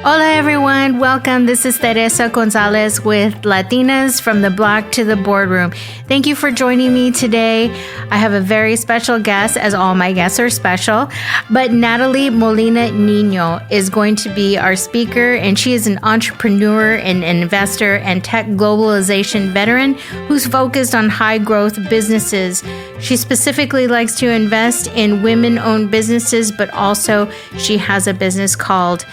Hola everyone, welcome. This is Teresa Gonzalez with Latinas from the Block to the Boardroom. Thank you for joining me today. I have a very special guest, as all my guests are special, but Nathalie Molina Nino is going to be our speaker, and she is an entrepreneur and an investor and tech globalization veteran who's focused on high growth businesses. She specifically likes to invest in women-owned businesses, but also she has a business called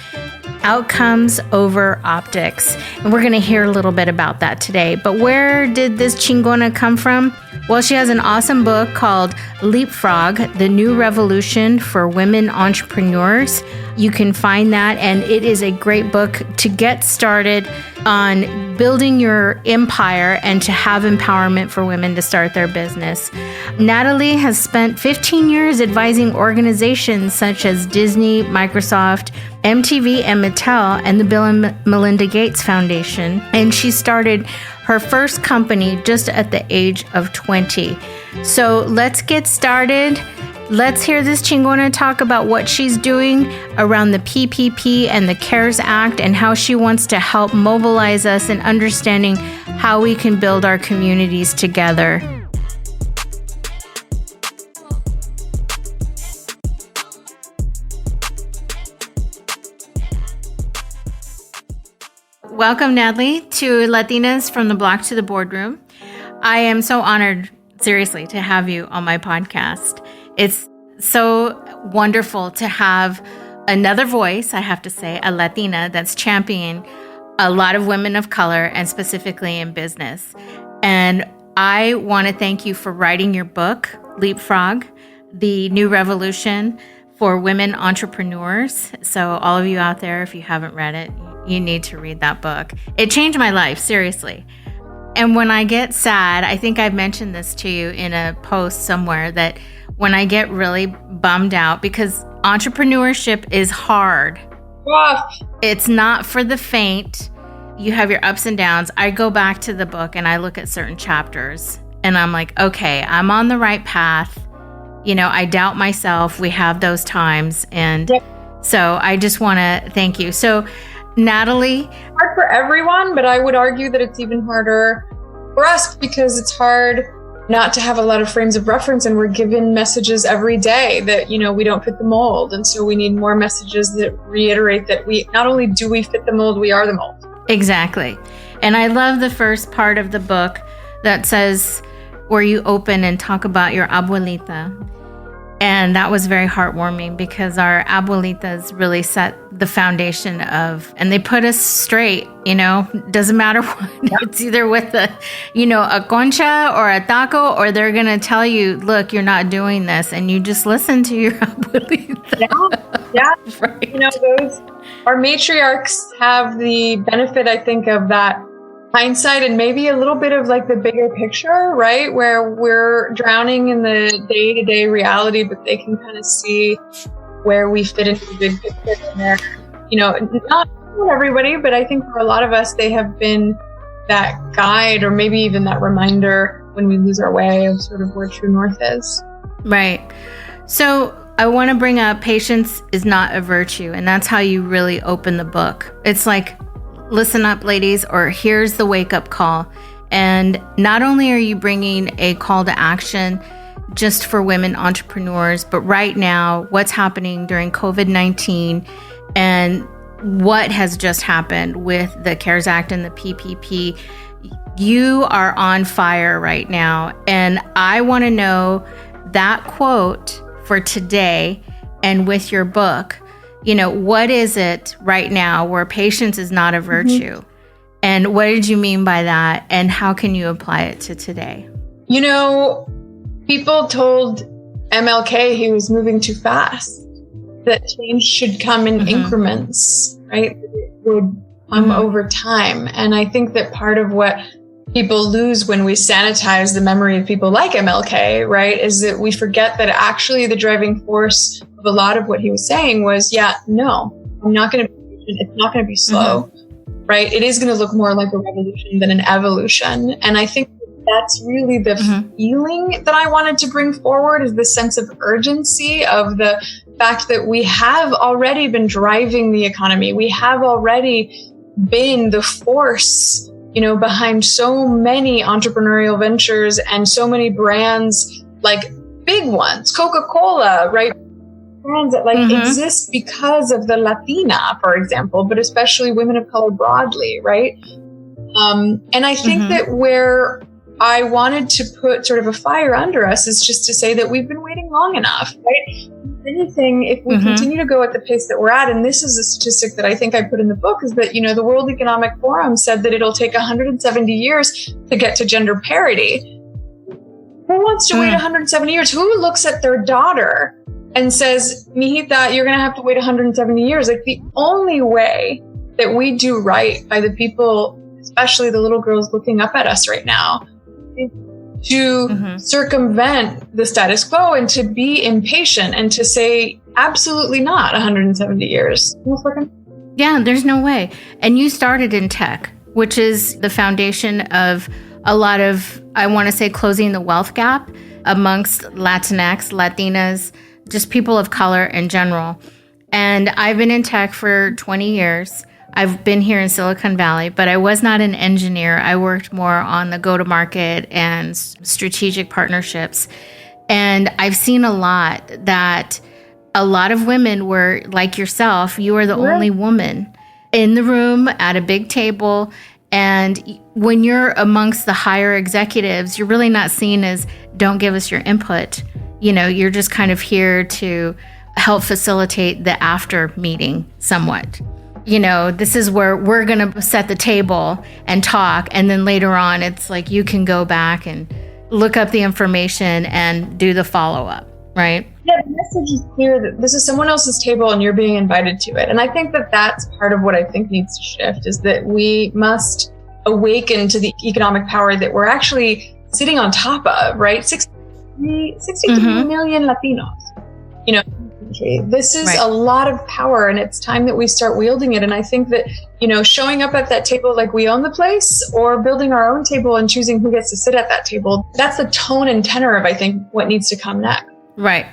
Outcomes Over Optics. And we're going to hear a little bit about that today. But where did this chingona come from? Well, she has an awesome book called Leapfrog, The New Revolution for Women Entrepreneurs. You can find that, and it is a great book to get started on building your empire and to have empowerment for women to start their business. Nathalie has spent 15 years advising organizations such as Disney, Microsoft, MTV, and Mattel, and the Bill and Melinda Gates Foundation. And she started her first company just at the age of 20. So let's get started. Let's hear this chingona talk about what she's doing around the PPP and the CARES Act and how she wants to help mobilize us in understanding how we can build our communities together. Welcome, Nathalie, to Latinas from the Block to the Boardroom. I am so honored, seriously, to have you on my podcast. It's so wonderful to have another voice, I have to say, a Latina that's championing a lot of women of color and specifically in business. And I want to thank you for writing your book, Leapfrog, The New Revolution for Women Entrepreneurs. So all of you out there, if you haven't read it, you need to read that book. It changed my life, seriously. And when I get sad, I think I've mentioned this to you in a post somewhere, that when I get really bummed out, because entrepreneurship is hard. Rough. It's not for the faint. You have your ups and downs. I go back to the book and I look at certain chapters and I'm like, okay, I'm on the right path. You know, I doubt myself. We have those times. And so I just want to thank you. So Nathalie. Hard for everyone, but I would argue that it's even harder for us because it's hard not to have a lot of frames of reference, and we're given messages every day that, you know, we don't fit the mold. And so we need more messages that reiterate that we not only do we fit the mold, we are the mold. Exactly. And I love the first part of the book that says, where you open and talk about your abuelita. And that was very heartwarming because our abuelitas really set the foundation of, and they put us straight, you know, doesn't matter what. It's either with a, you know, a concha or a taco, or they're going to tell you, look, you're not doing this. And you just listen to your abuelita. Yeah. Right. You know, our matriarchs have the benefit, I think, of that hindsight and maybe a little bit of like the bigger picture, right? Where we're drowning in the day-to-day reality, but they can kind of see where we fit into the big picture. And they're, you know, not everybody, but I think for a lot of us, they have been that guide or maybe even that reminder when we lose our way of sort of where true north is. Right. So I want to bring up patience is not a virtue. And that's how you really open the book. It's like, listen up, ladies, or here's the wake-up call. And not only are you bringing a call to action just for women entrepreneurs, but right now, what's happening during COVID-19 and what has just happened with the CARES Act and the PPP, you are on fire right now. And I want to know that quote for today and with your book. You know, what is it right now where patience is not a virtue? Mm-hmm. And what did you mean by that? And how can you apply it to today? You know, people told MLK he was moving too fast, that change should come in increments, right? It would come over time. And I think that part of what people lose when we sanitize the memory of people like MLK, right, is that we forget that actually the driving force of a lot of what he was saying was, no, I'm not going to, it's not going to be slow, right? It is going to look more like a revolution than an evolution. And I think that's really the feeling that I wanted to bring forward, is the sense of urgency of the fact that we have already been driving the economy. We have already been the force, behind so many entrepreneurial ventures and so many brands, like big ones, Coca-Cola, right? Brands that exist because of the Latina, for example, but especially women of color broadly, right? And I think that where I wanted to put sort of a fire under us is just to say that we've been waiting long enough, right? If anything, if we continue to go at the pace that we're at, and this is a statistic that I think I put in the book, is that, the World Economic Forum said that it'll take 170 years to get to gender parity. Who wants to wait 170 years? Who looks at their daughter and says, Mijita, you're going to have to wait 170 years? Like, the only way that we do right by the people, especially the little girls looking up at us right now, to circumvent the status quo and to be impatient and to say absolutely not 170 years. Yeah, there's no way. And you started in tech, which is the foundation of a lot of, I want to say, closing the wealth gap amongst Latinx, Latinas, just people of color in general. And I've been in tech for 20 years. I've been here in Silicon Valley, but I was not an engineer. I worked more on the go-to-market and strategic partnerships. And I've seen a lot that a lot of women were like yourself. You were the only woman in the room at a big table. And when you're amongst the higher executives, you're really not seen as, don't give us your input. You're just kind of here to help facilitate the after meeting somewhat. This is where we're going to set the table and talk. And then later on, it's like you can go back and look up the information and do the follow-up, right? Yeah, the message is clear that this is someone else's table and you're being invited to it. And I think that that's part of what I think needs to shift, is that we must awaken to the economic power that we're actually sitting on top of, right? 63 million Latinos, This is a lot of power, and it's time that we start wielding it. And I think that, showing up at that table like we own the place, or building our own table and choosing who gets to sit at that table, that's the tone and tenor of, I think, what needs to come next. Right.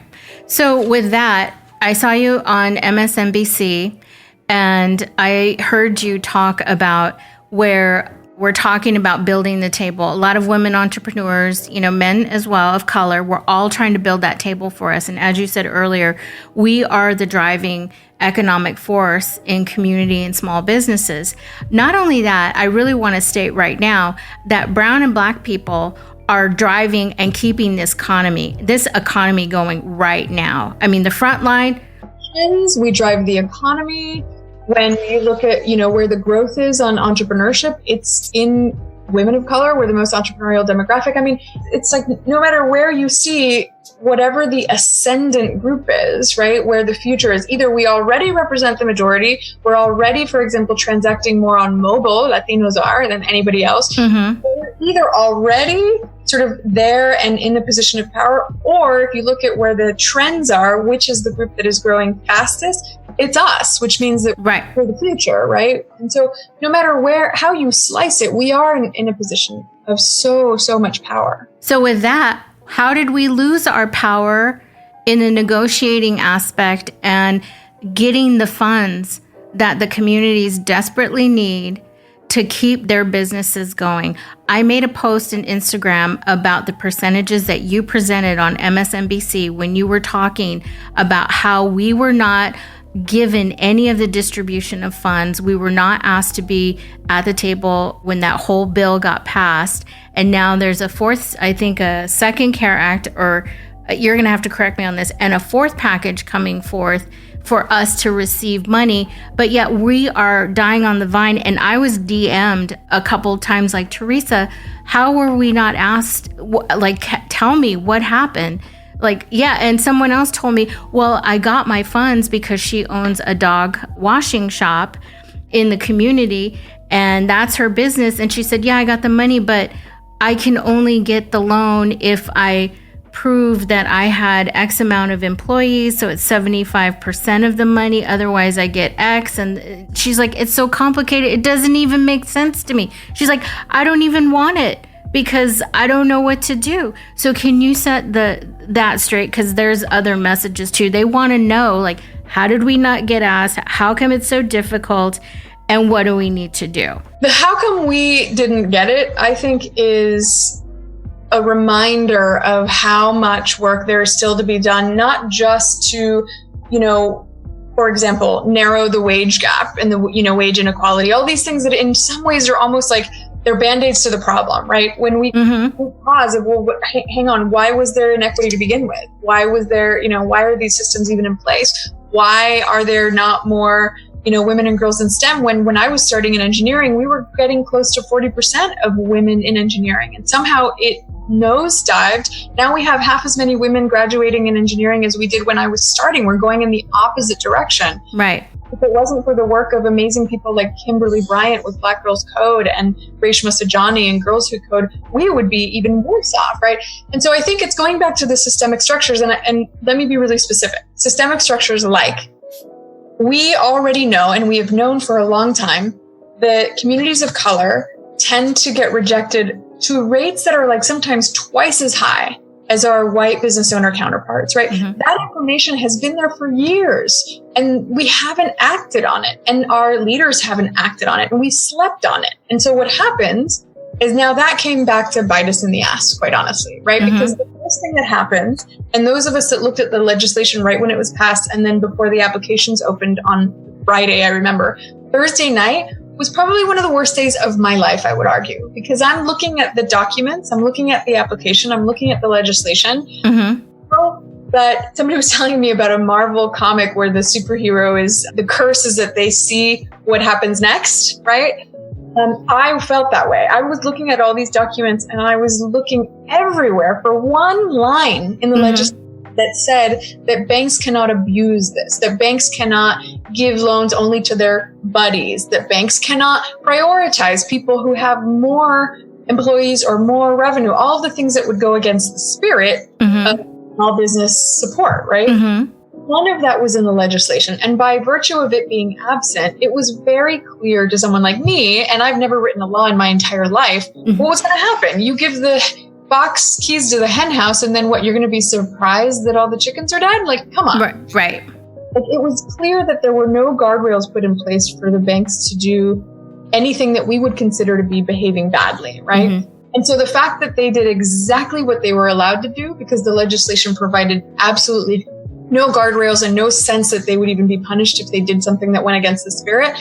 So with that, I saw you on MSNBC, and I heard you talk about where we're talking about building the table. A lot of women entrepreneurs, men as well of color, we're all trying to build that table for us. And as you said earlier, we are the driving economic force in community and small businesses. Not only that, I really want to state right now that brown and black people are driving and keeping this economy going right now. I mean, the front line. We drive the economy. When you look at, where the growth is on entrepreneurship, it's in women of color. We're the most entrepreneurial demographic. I mean, it's like no matter where you see whatever the ascendant group is, right, where the future is, either we already represent the majority, we're already, for example, transacting more on mobile, Latinos are, than anybody else. We're either already sort of there and in a position of power, or if you look at where the trends are, which is the group that is growing fastest, it's us, which means that for the future, right? And so no matter how you slice it, we are in a position of so much power. So with that, how did we lose our power in the negotiating aspect and getting the funds that the communities desperately need to keep their businesses going? I made a post on Instagram about the percentages that you presented on MSNBC when you were talking about how we were not given any of the distribution of funds. We were not asked to be at the table when that whole bill got passed. And now there's a second CARE Act, or you're going to have to correct me on this, and a fourth package coming forth for us to receive money. But yet we are dying on the vine. And I was DM'd a couple of times like, Teresa, how were we not asked? Tell me what happened. And someone else told me, well, I got my funds because she owns a dog washing shop in the community, and that's her business. And she said, yeah, I got the money, but I can only get the loan if I prove that I had X amount of employees. So it's 75% of the money. Otherwise I get X. And she's like, it's so complicated. It doesn't even make sense to me. She's like, I don't even want it because I don't know what to do. So can you set that straight? Because there's other messages too. They want to know, like, how did we not get asked? How come it's so difficult? And what do we need to do? The how come we didn't get it, I think, is a reminder of how much work there is still to be done, not just to, for example, narrow the wage gap and the, wage inequality, all these things that in some ways are almost like they're band-aids to the problem, right? When we pause of, well, hang on, why was there inequity to begin with? Why was there, why are these systems even in place? Why are there not more, women and girls in STEM? When I was starting in engineering, we were getting close to 40% of women in engineering, and somehow it nosedived. Now we have half as many women graduating in engineering as we did when I was starting. We're going in the opposite direction. Right. If it wasn't for the work of amazing people like Kimberly Bryant with Black Girls Code and Reshma Sajani and Girls Who Code, we would be even worse off, right? And so I think it's going back to the systemic structures. And let me be really specific. Systemic structures like, we already know, and we have known for a long time, that communities of color tend to get rejected to rates that are like sometimes twice as high as our white business owner counterparts, right? That information has been there for years, and we haven't acted on it, and our leaders haven't acted on it, and we slept on it. And so what happens is now that came back to bite us in the ass, quite honestly, right? Because the first thing that happened, and those of us that looked at the legislation right when it was passed, and then before the applications opened on Friday, I remember, Thursday night was probably one of the worst days of my life, I would argue, because I'm looking at the documents, I'm looking at the application, I'm looking at the legislation. But somebody was telling me about a Marvel comic where the superhero is, the curse is that they see what happens next, right? I felt that way. I was looking at all these documents and I was looking everywhere for one line in the legislation that said that banks cannot abuse this, that banks cannot give loans only to their buddies, that banks cannot prioritize people who have more employees or more revenue, all of the things that would go against the spirit of small business support, right? None of that was in the legislation. And by virtue of it being absent, it was very clear to someone like me, and I've never written a law in my entire life, what was going to happen? You give the box keys to the hen house, and then what, you're going to be surprised that all the chickens are dead? Like, come on. Right. Like, it was clear that there were no guardrails put in place for the banks to do anything that we would consider to be behaving badly, right? And so the fact that they did exactly what they were allowed to do, because the legislation provided absolutely no guardrails and no sense that they would even be punished if they did something that went against the spirit,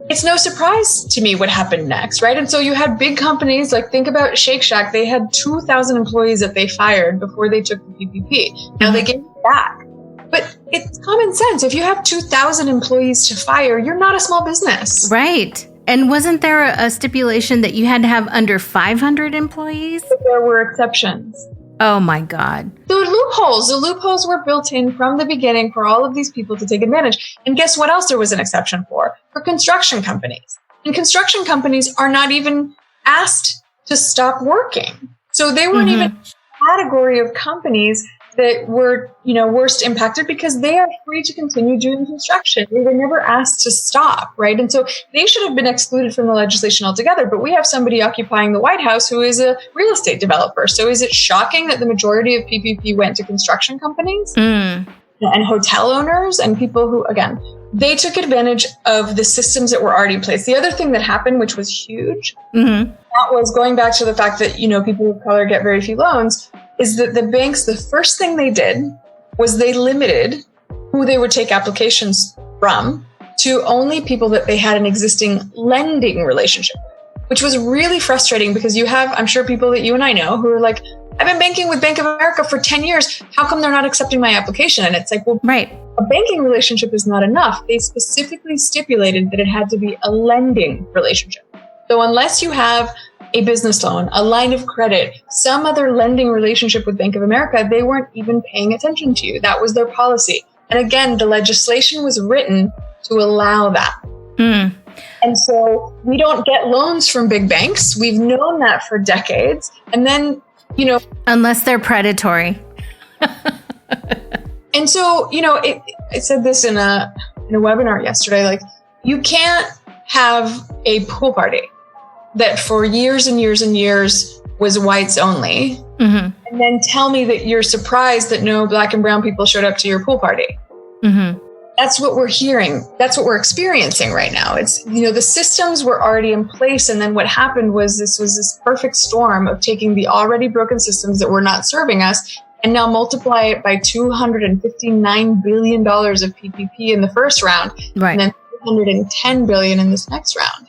it's no surprise to me what happened next, right? And so you had big companies, like think about Shake Shack. They had 2,000 employees that they fired before they took the PPP. Now they gave it back. But it's common sense. If you have 2,000 employees to fire, you're not a small business. Right. And wasn't there a stipulation that you had to have under 500 employees? But there were exceptions. Oh my God. The loopholes were built in from the beginning for all of these people to take advantage. And guess what else there was an exception for? For construction companies. And construction companies are not even asked to stop working. So they weren't even a category of companies that were, worst impacted, because they are free to continue doing construction. They were never asked to stop, right? And so they should have been excluded from the legislation altogether. But we have somebody occupying the White House who is a real estate developer. So is it shocking that the majority of PPP went to construction companies and hotel owners and people who, again, they took advantage of the systems that were already in place. The other thing that happened, which was huge, that was going back to the fact that, people of color get very few loans, is that the banks, the first thing they did was they limited who they would take applications from to only people that they had an existing lending relationship with, which was really frustrating, because you have, I'm sure, people that you and I know who are like, I've been banking with Bank of America for 10 years. How come they're not accepting my application? And it's like, well, a banking relationship is not enough. They specifically stipulated that it had to be a lending relationship. So unless you have a business loan, a line of credit, some other lending relationship with Bank of America, they weren't even paying attention to you. That was their policy. And again, the legislation was written to allow that. And so we don't get loans from big banks. We've known that for decades. And then, unless they're predatory. And so, I said this in a webinar yesterday, like, you can't have a pool party that for years and years and years was whites only, and then tell me that you're surprised that no Black and brown people showed up to your pool party. That's what we're hearing. That's what we're experiencing right now. It's, the systems were already in place. And then what happened was this perfect storm of taking the already broken systems that were not serving us and now multiply it by $259 billion of PPP in the first round, and then $210 billion in this next round.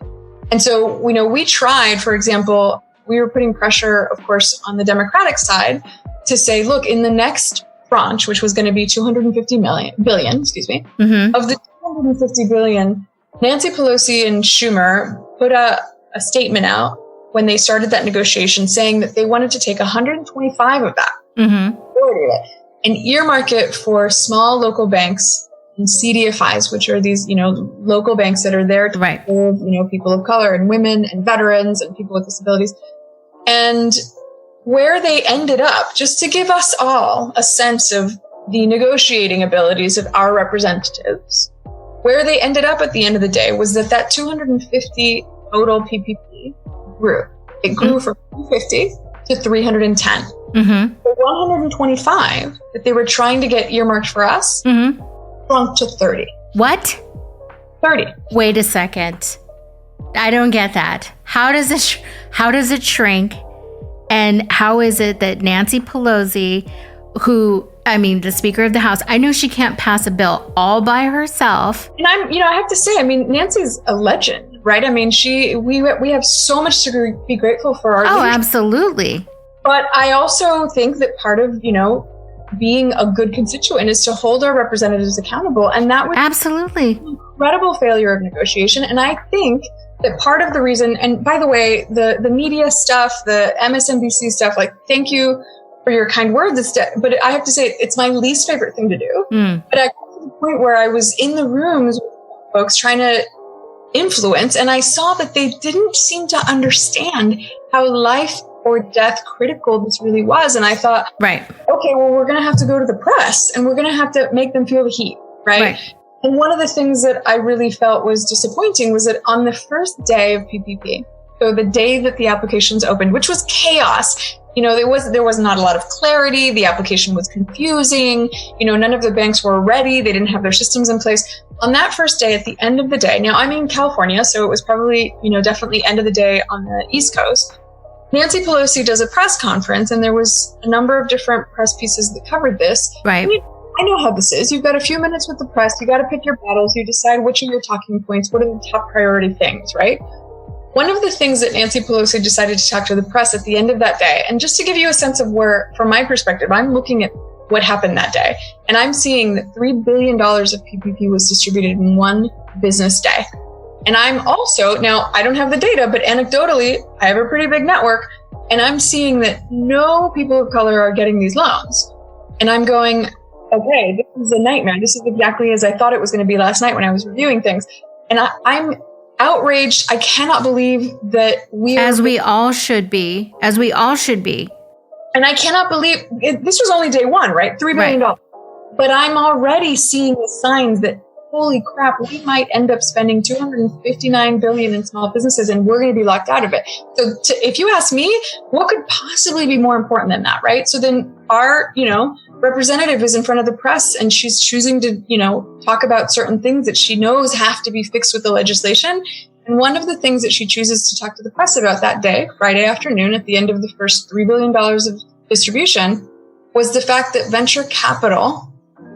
And so, we tried, for example, we were putting pressure, of course, on the Democratic side to say, look, in the next tranche, which was going to be $250 billion, of the $250 billion, Nancy Pelosi and Schumer put a statement out when they started that negotiation saying that they wanted to take 125 of that, and earmark it for small local banks and CDFIs, which are these, local banks that are there to serve, people of color and women and veterans and people with disabilities. And where they ended up, just to give us all a sense of the negotiating abilities of our representatives, where they ended up at the end of the day was that 250 total PPP grew. It grew from 250 to 310. The 125 that they were trying to get earmarked for us shrunk to 30. What? 30. Wait a second. I don't get that. How does it shrink? And how is it that Nancy Pelosi, the Speaker of the House, I know she can't pass a bill all by herself. And I have to say, Nancy's a legend, right? We have so much to be grateful for our leadership. Absolutely. But I also think that part of, being a good constituent is to hold our representatives accountable. And that was absolutely an incredible failure of negotiation. And I think that part of the reason, and by the way, the media stuff, the MSNBC stuff, thank you for your kind words. But I have to say, it's my least favorite thing to do. But I got to the point where I was in the rooms with folks trying to influence, and I saw that they didn't seem to understand how life or death critical this really was. And I thought, okay, well, we're going to have to go to the press and we're going to have to make them feel the heat, right? And one of the things that I really felt was disappointing was that on the first day of PPP, so the day that the applications opened, which was chaos, there was not a lot of clarity. The application was confusing. None of the banks were ready. They didn't have their systems in place. On that first day, at the end of the day, now I'm in California, so it was probably, definitely end of the day on the East Coast. Nancy Pelosi does a press conference, and there was a number of different press pieces that covered this. Right. I know how this is. You've got a few minutes with the press. You got to pick your battles. You decide which are your talking points. What are the top priority things, right? One of the things that Nancy Pelosi decided to talk to the press at the end of that day, and just to give you a sense of where, from my perspective, I'm looking at what happened that day, and I'm seeing that $3 billion of PPP was distributed in one business day. And I'm also, now I don't have the data, but anecdotally, I have a pretty big network, and I'm seeing that no people of color are getting these loans. And I'm going, okay, this is a nightmare. This is exactly as I thought it was going to be last night when I was reviewing things. And I'm outraged. I cannot believe that As we all should be. And I cannot believe, this was only day one, right? $3 billion. But I'm already seeing the signs that, holy crap, we might end up spending $259 billion in small businesses, and we're going to be locked out of it. So if you ask me, what could possibly be more important than that, right? So then our, representative is in front of the press, and she's choosing to, talk about certain things that she knows have to be fixed with the legislation. And one of the things that she chooses to talk to the press about that day, Friday afternoon, at the end of the first $3 billion of distribution, was the fact that venture capital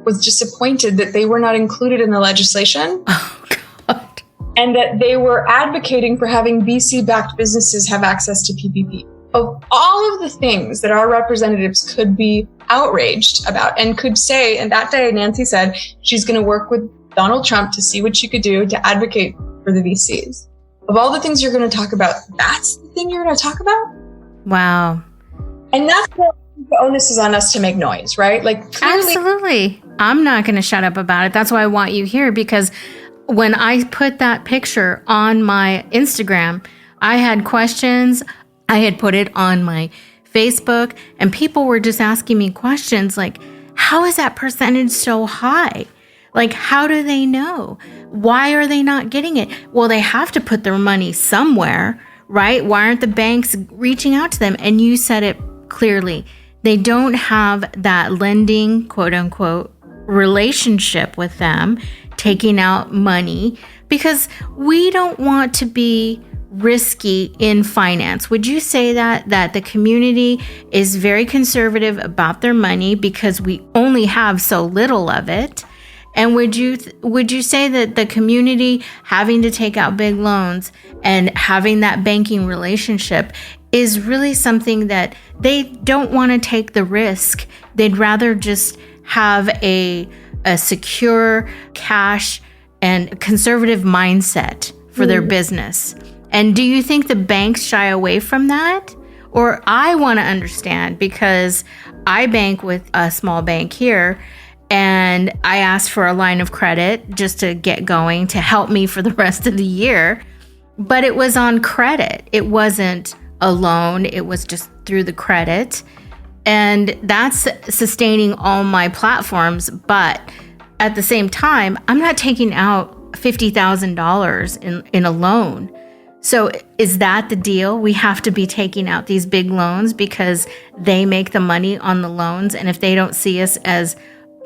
was disappointed that they were not included in the legislation. Oh, God. And that they were advocating for having VC-backed businesses have access to PPP. Of all of the things that our representatives could be outraged about and could say, and that day Nancy said she's going to work with Donald Trump to see what she could do to advocate for the VCs. Of all the things you're going to talk about, that's the thing you're going to talk about? Wow. And that's what the onus is on us to make noise, right? Absolutely. I'm not going to shut up about it. That's why I want you here, because when I put that picture on my Instagram, I had questions. I had put it on my Facebook, and people were just asking me questions like, how is that percentage so high? How do they know? Why are they not getting it? Well, they have to put their money somewhere, right? Why aren't the banks reaching out to them? And you said it clearly. They don't have that lending, quote unquote, relationship with them, taking out money, because we don't want to be risky in finance. Would you say that the community is very conservative about their money because we only have so little of it? And would you say that the community having to take out big loans and having that banking relationship is really something that they don't want to take the risk? They'd rather just have a secure cash and conservative mindset for their business. And do you think the banks shy away from that? Or I want to understand, because I bank with a small bank here, and I asked for a line of credit just to get going to help me for the rest of the year. But it was on credit. It wasn't a loan. It was just through the credit. And that's sustaining all my platforms. But at the same time, I'm not taking out $50,000 in a loan. So is that the deal? We have to be taking out these big loans because they make the money on the loans. And if they don't see us as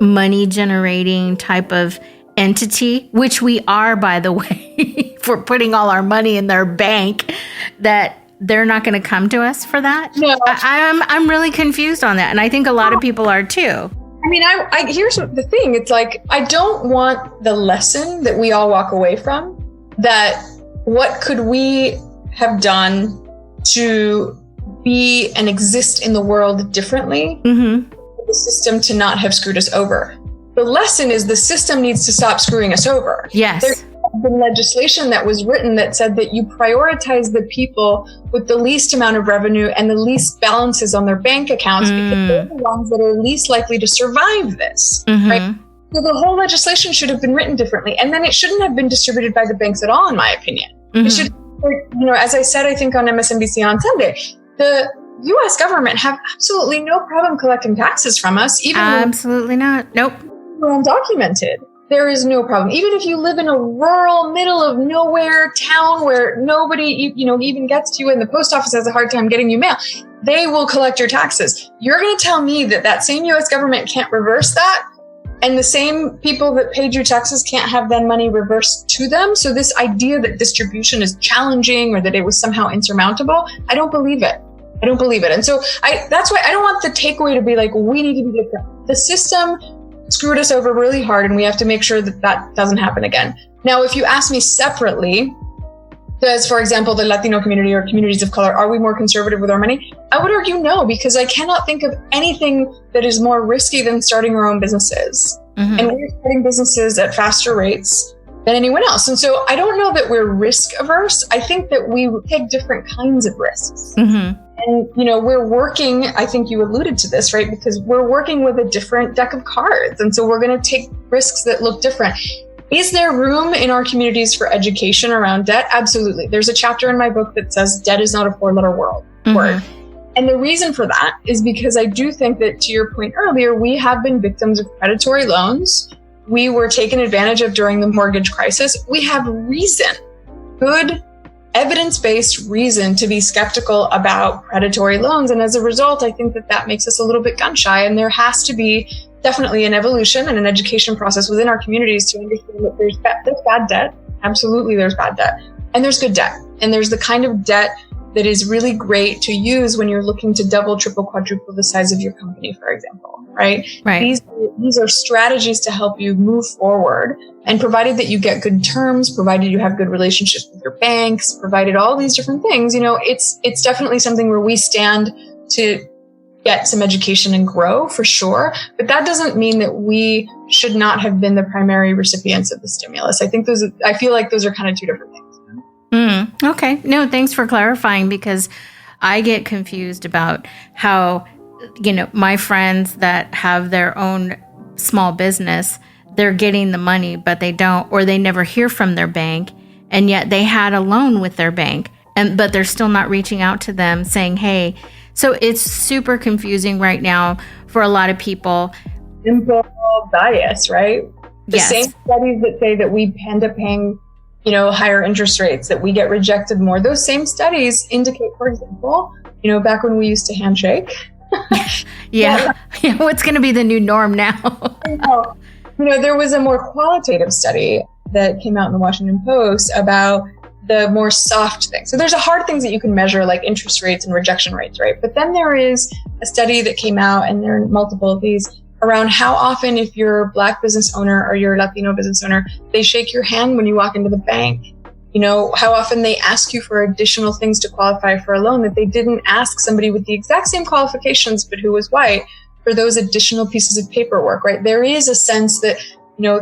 money generating type of entity, which we are, by the way, for putting all our money in their bank, that they're not going to come to us for that? No. I'm really confused on that. And I think a lot of people are too. I mean, I here's the thing. It's like, I don't want the lesson that we all walk away from, that what could we have done to be and exist in the world differently for the system to not have screwed us over. The lesson is the system needs to stop screwing us over. Yes. There's been legislation that was written that said that you prioritize the people with the least amount of revenue and the least balances on their bank accounts because they're the ones that are least likely to survive this, right? So the whole legislation should have been written differently. And then it shouldn't have been distributed by the banks at all, in my opinion. It should, as I said, I think on MSNBC on Sunday, the U.S. government have absolutely no problem collecting taxes from us. Even absolutely not. Nope. We're undocumented. There is no problem. Even if you live in a rural, middle of nowhere town where nobody, even gets to you and the post office has a hard time getting you mail, they will collect your taxes. You're going to tell me that same U.S. government can't reverse that? And the same people that paid you taxes can't have that money reversed to them? So this idea that distribution is challenging or that it was somehow insurmountable, I don't believe it. And so that's why I don't want the takeaway to be like, we need to be different. The system screwed us over really hard, and we have to make sure that doesn't happen again. Now, if you ask me separately, does, for example, the Latino community or communities of color, are we more conservative with our money? I would argue no, because I cannot think of anything that is more risky than starting our own businesses. And we're starting businesses at faster rates than anyone else. And so I don't know that we're risk averse. I think that we take different kinds of risks. And, we're working, I think you alluded to this, right? Because we're working with a different deck of cards. And so we're going to take risks that look different. Is there room in our communities for education around debt? Absolutely. There's a chapter in my book that says debt is not a four-letter word. And the reason for that is because I do think that, to your point earlier, we have been victims of predatory loans. We were taken advantage of during the mortgage crisis. We have reason, good evidence-based reason to be skeptical about predatory loans. And as a result, I think that makes us a little bit gun shy. And there has to be definitely an evolution and an education process within our communities to understand that there's bad debt. Absolutely, there's bad debt. And there's good debt. And there's the kind of debt that is really great to use when you're looking to double, triple, quadruple the size of your company, for example, right? These are strategies to help you move forward. And provided that you get good terms, provided you have good relationships with your banks, provided all these different things, it's definitely something where we stand to get some education and grow for sure. But that doesn't mean that we should not have been the primary recipients of the stimulus. I feel like those are kind of two different things. Okay. No, thanks for clarifying, because I get confused about how, my friends that have their own small business, they're getting the money, but they don't, or they never hear from their bank. And yet they had a loan with their bank, but they're still not reaching out to them saying, hey. So it's super confusing right now for a lot of people. Simple bias, right? The Yes. same studies that say that we end up paying higher interest rates, that we get rejected more. Those same studies indicate, for example, back when we used to handshake. Yeah. What's going to be the new norm now? There was a more qualitative study that came out in the Washington Post about the more soft things. So there's hard things that you can measure, like interest rates and rejection rates, right? But then there is a study that came out, and there are multiple of these, around how often, if you're a Black business owner or you're a Latino business owner, they shake your hand when you walk into the bank. How often they ask you for additional things to qualify for a loan that they didn't ask somebody with the exact same qualifications, but who was white, for those additional pieces of paperwork, right? There is a sense that,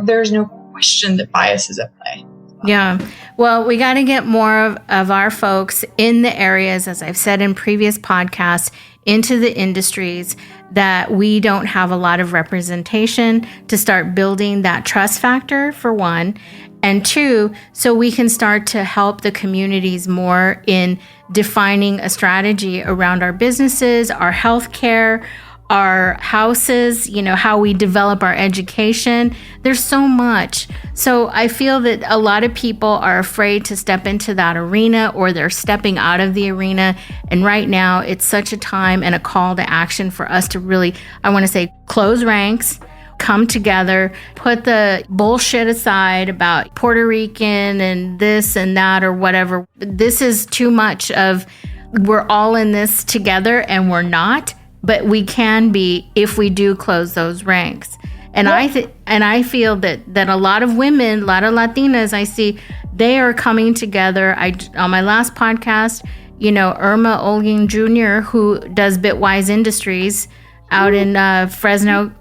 there's no question that bias is at play. Yeah. Well, we got to get more of our folks in the areas, as I've said in previous podcasts, into the industries that we don't have a lot of representation, to start building that trust factor, for one. And two, so we can start to help the communities more in defining a strategy around our businesses, our healthcare, our houses, how we develop our education. There's so much. So I feel that a lot of people are afraid to step into that arena, or they're stepping out of the arena. And right now, it's such a time and a call to action for us to really, I want to say, close ranks, come together, put the bullshit aside about Puerto Rican and this and that or whatever. This is too much of, we're all in this together, and we're not. But we can be if we do close those ranks. And I feel that a lot of women, a lot of Latinas I see, they are coming together. On my last podcast, Irma Olguin Jr., who does Bitwise Industries out in Fresno.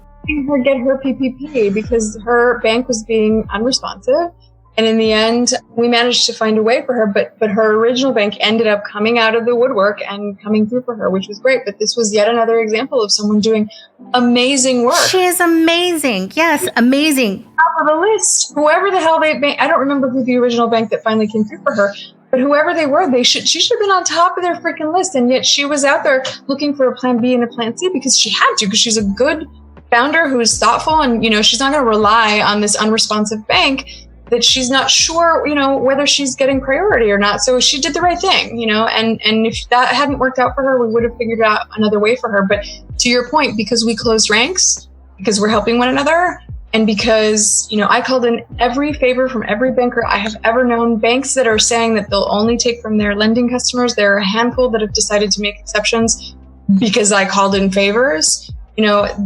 Her get her PPP because her bank was being unresponsive. And in the end, we managed to find a way for her, but her original bank ended up coming out of the woodwork and coming through for her, which was great. But this was yet another example of someone doing amazing work. She is amazing. Yes, amazing. Top of the list. Whoever the hell I don't remember who the original bank that finally came through for her, but whoever they were, she should have been on top of their freaking list. And yet she was out there looking for a plan B and a plan C because she had to, because she's a good founder who's thoughtful, and, she's not going to rely on this unresponsive bank that she's not sure, whether she's getting priority or not. So she did the right thing, and if that hadn't worked out for her, we would have figured out another way for her. But to your point, because we closed ranks, because we're helping one another, and because, I called in every favor from every banker I have ever known. Banks that are saying that they'll only take from their lending customers, there are a handful that have decided to make exceptions because I called in favors.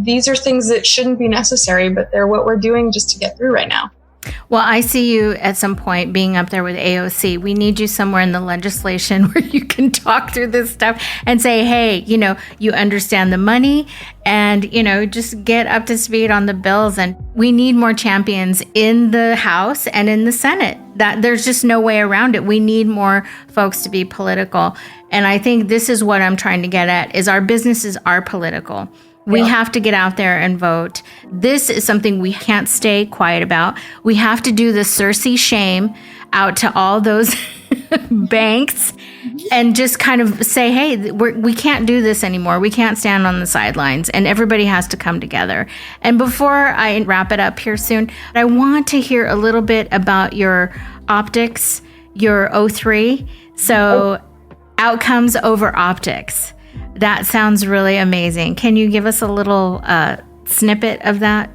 These are things that shouldn't be necessary, but they're what we're doing just to get through right now. Well, I see you at some point being up there with AOC. We need you somewhere in the legislation where you can talk through this stuff and say, hey, you understand the money, and, just get up to speed on the bills. And we need more champions in the House and in the Senate. That there's just no way around it. We need more folks to be political. And I think this is what I'm trying to get at, is our businesses are political. We have to get out there and vote. This is something we can't stay quiet about. We have to do the Cersei shame out to all those banks and just kind of say, hey, we can't do this anymore. We can't stand on the sidelines, and everybody has to come together. And before I wrap it up here soon, I want to hear a little bit about your optics, your O3. So outcomes over optics. That sounds really amazing. Can you give us a little snippet of that?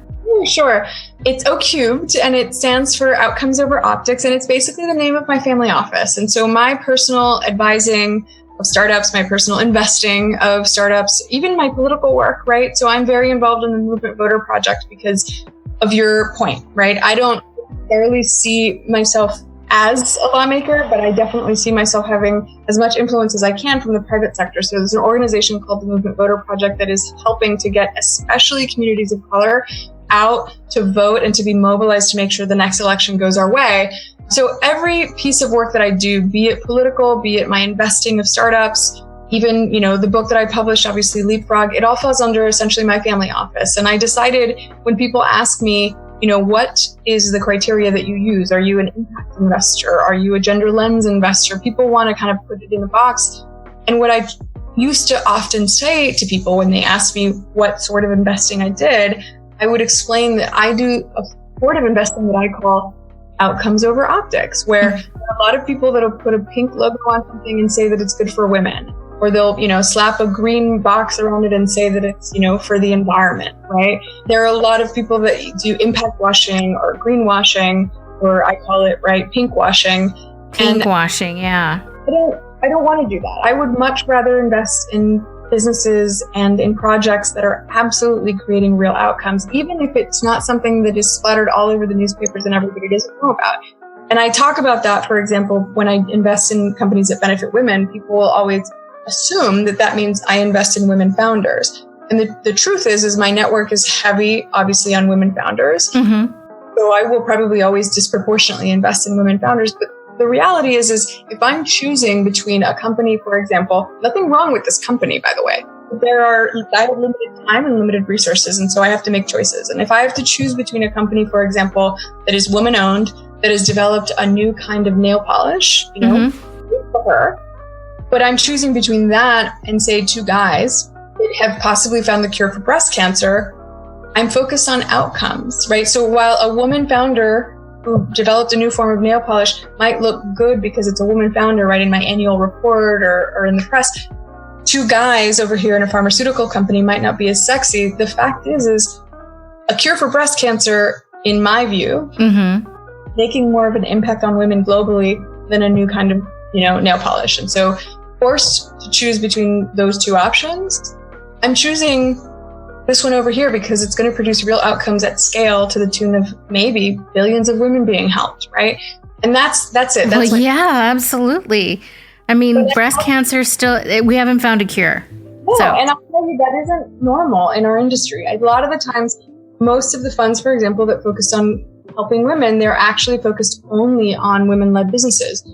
Sure. It's O cubed, and it stands for Outcomes Over Optics, and it's basically the name of my family office. And so my personal advising of startups, my personal investing of startups, even my political work, right? So I'm very involved in the Movement Voter Project because of your point, right? I don't necessarily see myself as a lawmaker, but I definitely see myself having as much influence as I can from the private sector. So there's an organization called the Movement Voter Project that is helping to get especially communities of color out to vote and to be mobilized to make sure the next election goes our way. So every piece of work that I do, be it political, be it my investing of startups, even, the book that I published, obviously Leapfrog, it all falls under essentially my family office. And I decided, when people ask me, what is the criteria that you use? Are you an impact investor? Are you a gender lens investor? People want to kind of put it in a box. And what I used to often say to people when they asked me what sort of investing I did, I would explain that I do a sort of investing that I call, outcomes over optics, where there are a lot of people that'll put a pink logo on something and say that it's good for women, or they'll, slap a green box around it and say that it's, for the environment, right? There are a lot of people that do impact washing or greenwashing, or I call it, right, pink washing. Pinkwashing, yeah. I don't want to do that. I would much rather invest in businesses and in projects that are absolutely creating real outcomes, even if it's not something that is splattered all over the newspapers and everybody doesn't know about. And I talk about that, for example, when I invest in companies that benefit women, people will always assume that that means I invest in women founders. And the truth is my network is heavy, obviously, on women founders. Mm-hmm. So I will probably always disproportionately invest in women founders. But the reality is if I'm choosing between a company, for example, nothing wrong with this company, by the way. I have limited time and limited resources, and so I have to make choices. And if I have to choose between a company, for example, that is woman-owned, that has developed a new kind of nail polish, for her, but I'm choosing between that and, say, two guys that have possibly found the cure for breast cancer, I'm focused on outcomes, right? So while a woman founder who developed a new form of nail polish might look good because it's a woman founder, right, in my annual report or in the press, two guys over here in a pharmaceutical company might not be as sexy. The fact is a cure for breast cancer, in my view, making more of an impact on women globally than a new kind of, nail polish. And so, forced to choose between those two options, I'm choosing this one over here because it's going to produce real outcomes at scale to the tune of maybe billions of women being helped, right? And that's it. Yeah, absolutely. I mean, breast cancer still, we haven't found a cure. No, and I'll tell you, that isn't normal in our industry. A lot of the times, most of the funds, for example, that focused on helping women, they're actually focused only on women-led businesses.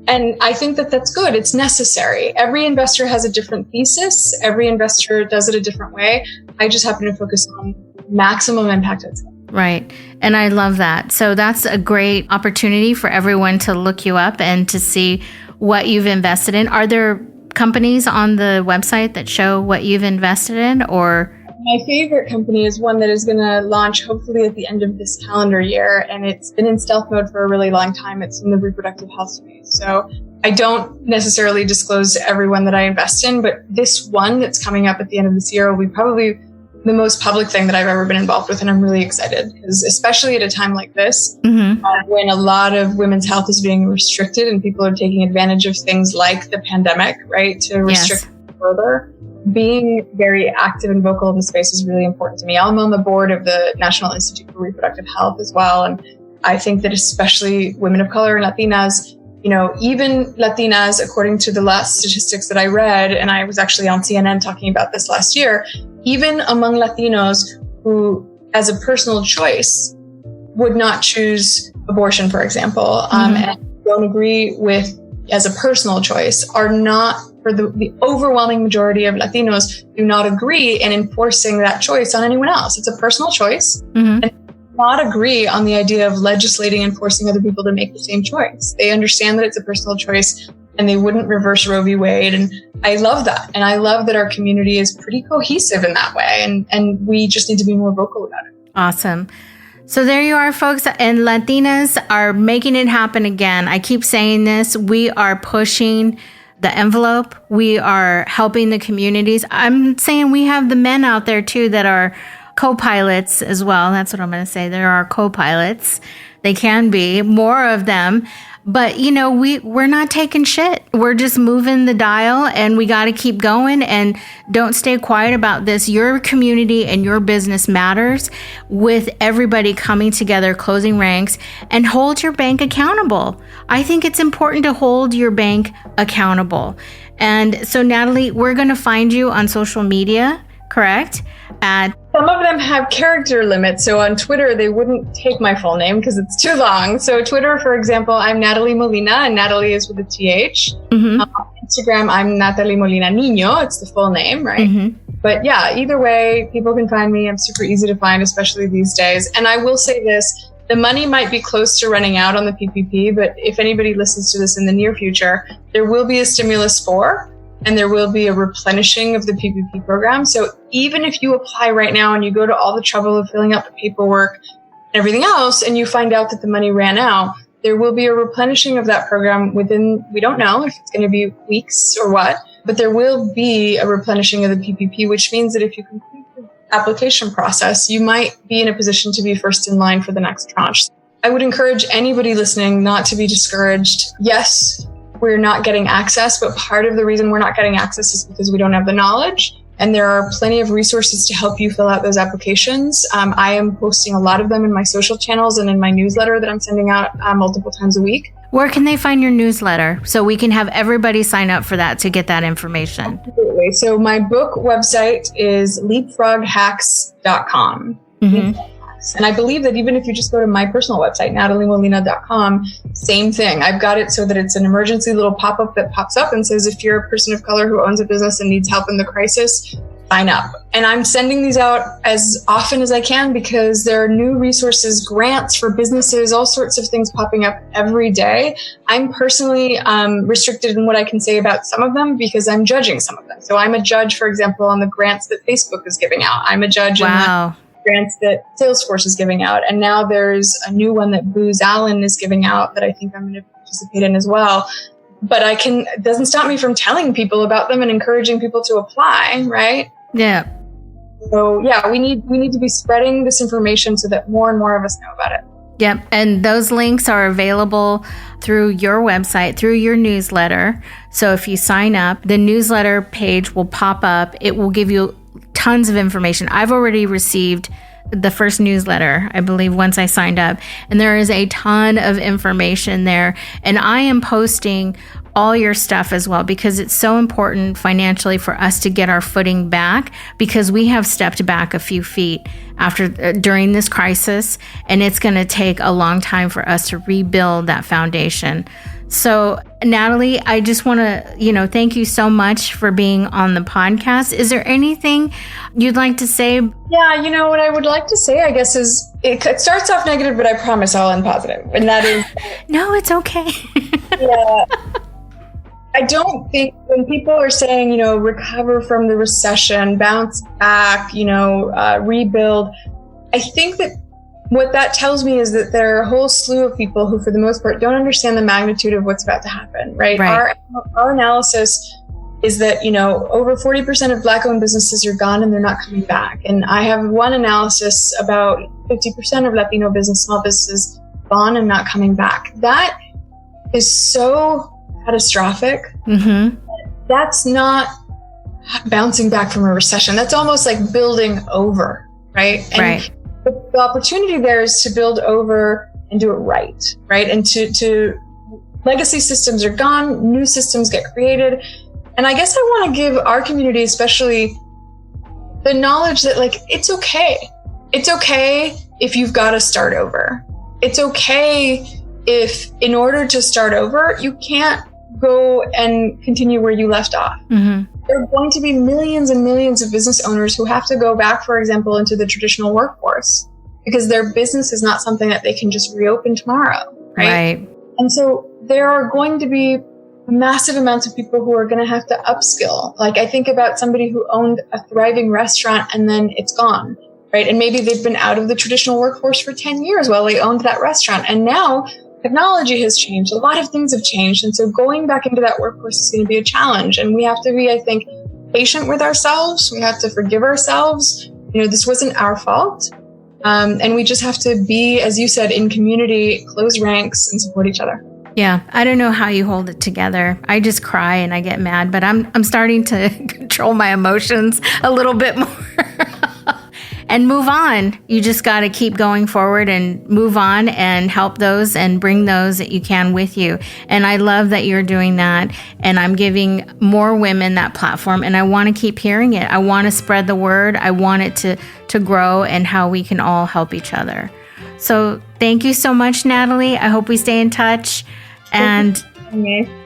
And I think that that's good. It's necessary. Every investor has a different thesis. Every investor does it a different way. I just happen to focus on maximum impact at scale. Right. And I love that. So that's a great opportunity for everyone to look you up and to see what you've invested in. Are there companies on the website that show what you've invested in, or? My favorite company is one that is going to launch hopefully at the end of this calendar year. And it's been in stealth mode for a really long time. It's in the reproductive health space. So I don't necessarily disclose to everyone that I invest in, but this one that's coming up at the end of this year will be probably the most public thing that I've ever been involved with. And I'm really excited because, especially at a time like this, when a lot of women's health is being restricted and people are taking advantage of things like the pandemic, right, to restrict further, being very active and vocal in the space is really important to me. I'm on the board of the National Institute for Reproductive Health as well. And I think that especially women of color and Latinas, even Latinas, according to the last statistics that I read, and I was actually on CNN talking about this last year, even among Latinos who, as a personal choice, would not choose abortion, for example, and don't agree with as a personal choice, are not, for the overwhelming majority of Latinos, do not agree in enforcing that choice on anyone else. It's a personal choice. And not agree on the idea of legislating and forcing other people to make the same choice. They understand that it's a personal choice and they wouldn't reverse Roe v. Wade. And I love that. And I love that our community is pretty cohesive in that way. And we just need to be more vocal about it. Awesome. So there you are, folks. And Latinas are making it happen again. I keep saying this. We are pushing the envelope. We are helping the communities. I'm saying we have the men out there too that are co-pilots as well. That's what I'm going to say. There are co-pilots. They can be more of them. But, we're not taking shit. We're just moving the dial, and we got to keep going, and don't stay quiet about this. Your community and your business matters, with everybody coming together, closing ranks, and hold your bank accountable. I think it's important to hold your bank accountable. And so, Nathalie, we're going to find you on social media, correct? Some of them have character limits. So on Twitter, they wouldn't take my full name because it's too long. So Twitter, for example, I'm Nathalie Molina, and Nathalie is with a TH. On Instagram, I'm Nathalie Molina Nino. It's the full name, right? But yeah, either way, people can find me. I'm super easy to find, especially these days. And I will say this, the money might be close to running out on the PPP, but if anybody listens to this in the near future, there will be a stimulus 4. And there will be a replenishing of the PPP program. So even if you apply right now and you go to all the trouble of filling out the paperwork, everything else, and you find out that the money ran out, there will be a replenishing of that program within, we don't know if it's going to be weeks or what, but there will be a replenishing of the PPP, which means that if you complete the application process, you might be in a position to be first in line for the next tranche. I would encourage anybody listening not to be discouraged. Yes, we're not getting access, but part of the reason we're not getting access is because we don't have the knowledge. And there are plenty of resources to help you fill out those applications. I am posting a lot of them in my social channels and in my newsletter that I'm sending out multiple times a week. Where can they find your newsletter so we can have everybody sign up for that to get that information? Absolutely. So my book website is leapfroghacks.com. Mm-hmm. And I believe that even if you just go to my personal website, nataliemolina.com, same thing. I've got it so that it's an emergency little pop-up that pops up and says, if you're a person of color who owns a business and needs help in the crisis, sign up. And I'm sending these out as often as I can because there are new resources, grants for businesses, all sorts of things popping up every day. I'm personally restricted in what I can say about some of them because I'm judging some of them. So I'm a judge, for example, on the grants that Facebook is giving out. I'm a judge in the grants that Salesforce is giving out. And now there's a new one that Booz Allen is giving out that I think I'm going to participate in as well. But it doesn't stop me from telling people about them and encouraging people to apply, right? Yeah. So yeah, we need to be spreading this information so that more and more of us know about it. Yep. And those links are available through your website, through your newsletter. So if you sign up, the newsletter page will pop up. It will give you tons of information. I've already received the first newsletter, I believe, once I signed up, and there is a ton of information there. And I am posting all your stuff as well because it's so important financially for us to get our footing back because we have stepped back a few feet during this crisis, and it's going to take a long time for us to rebuild that foundation. So, Nathalie, I just want to, thank you so much for being on the podcast. Is there anything you'd like to say? Yeah, what I would like to say, I guess, is it starts off negative, but I promise I'll end positive. And that is... No, it's okay. Yeah. I don't think when people are saying, recover from the recession, bounce back, rebuild, I think that what that tells me is that there are a whole slew of people who, for the most part, don't understand the magnitude of what's about to happen, right? Our analysis is that, over 40% of Black-owned businesses are gone and they're not coming back. And I have one analysis about 50% of Latino small businesses gone and not coming back. That is so catastrophic. Mm-hmm. That's not bouncing back from a recession. That's almost like building over, right? And the opportunity there is to build over and do it right? And to legacy systems are gone, new systems get created. And I guess I want to give our community, especially, the knowledge that it's okay. It's okay if you've got to start over. It's okay if in order to start over, you can't go and continue where you left off. Mm-hmm. There are going to be millions and millions of business owners who have to go back, for example, into the traditional workforce because their business is not something that they can just reopen tomorrow, right? And so there are going to be massive amounts of people who are going to have to upskill. I think about somebody who owned a thriving restaurant and then it's gone, right? And maybe they've been out of the traditional workforce for 10 years while they owned that restaurant. And now technology has changed. A lot of things have changed. And so going back into that workforce is going to be a challenge. And we have to be, I think, patient with ourselves. We have to forgive ourselves. This wasn't our fault. And we just have to be, as you said, in community, close ranks and support each other. Yeah. I don't know how you hold it together. I just cry and I get mad, but I'm starting to control my emotions a little bit more. And move on. You just got to keep going forward and move on and help those and bring those that you can with you. And I love that you're doing that. And I'm giving more women that platform. And I want to keep hearing it. I want to spread the word. I want it to grow and how we can all help each other. So thank you so much, Nathalie. I hope we stay in touch. And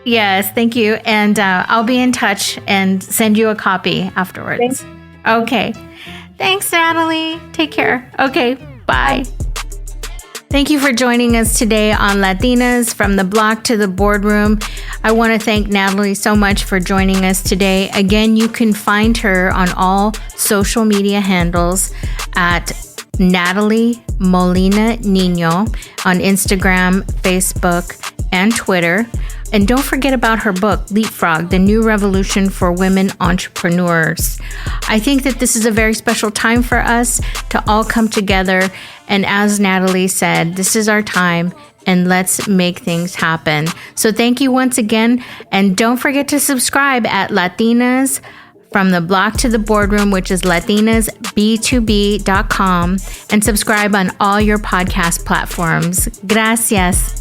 yes, thank you. And I'll be in touch and send you a copy afterwards. Okay. Thanks, Nathalie. Take care. Okay, bye. Thank you for joining us today on Latinas from the Block to the Boardroom. I want to thank Nathalie so much for joining us today. Again, you can find her on all social media handles at Nathalie Molina Nino on Instagram, Facebook, and Twitter. And don't forget about her book, Leapfrog, The New Revolution for Women Entrepreneurs. I think that this is a very special time for us to all come together. And as Nathalie said, this is our time, and let's make things happen. So thank you once again. And don't forget to subscribe at Latinas from the Block to the Boardroom, which is latinasb2b.com, and subscribe on all your podcast platforms. Gracias.